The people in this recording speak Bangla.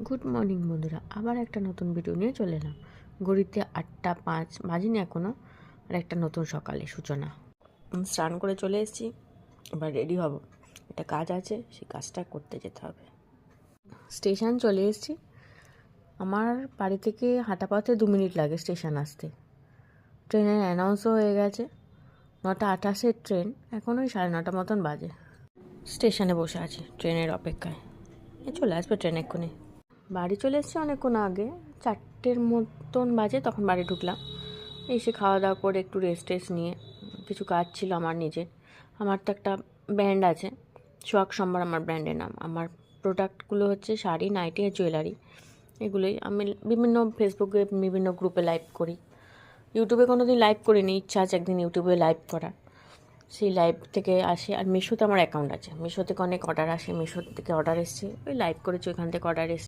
গুড মর্নিং বন্ধুরা, আবার একটা নতুন ভিডিও নিয়ে চলে এলাম। ঘড়িতে 8:05 বাজিনি এখনও, আর একটা নতুন সকালে সূচনা। স্নান করে চলে এসেছি, এবার রেডি হব, একটা কাজ আছে, সেই কাজটা করতে যেতে হবে। স্টেশন চলে এসেছি। আমার বাড়ি থেকে হাঁটা পথে 2 মিনিট লাগে স্টেশন আসতে। ট্রেনের অ্যানাউন্সও হয়ে গেছে, 9:28 ট্রেন, এখন ওই 9:30 মতন বাজে। স্টেশনে বসে আছি ট্রেনের অপেক্ষায়, চলে আসবে ট্রেন এক্ষুনি। বাড়ি চলে এসেছি অনেকক্ষণ আগে, 4টের মতন বাজে, তখন বাড়ি ঢুকলাম। এসে খাওয়া দাওয়া করে একটু রেস্ট নিয়ে, কিছু কাজ ছিল আমার নিজের। আমার তো একটা ব্র্যান্ড আছে, সোহাগ সম্বর আমার ব্র্যান্ডের নাম। আমার প্রোডাক্টগুলো হচ্ছে শাড়ি, নাইটি আর জুয়েলারি। এগুলোই আমি বিভিন্ন ফেসবুকে বিভিন্ন গ্রুপে লাইভ করি। ইউটিউবে কোনো দিন লাইভ করিনি, ইচ্ছা আছে একদিন ইউটিউবে লাইভ করার। সেই লাইভ থেকে আসে। আর মিশোতে আমার অ্যাকাউন্ট আছে, মিশো থেকে অনেক অর্ডার আসে, মিশো থেকে অর্ডার এসছে, ওই লাইভ করেছি, ওইখান থেকে অর্ডার এসছে।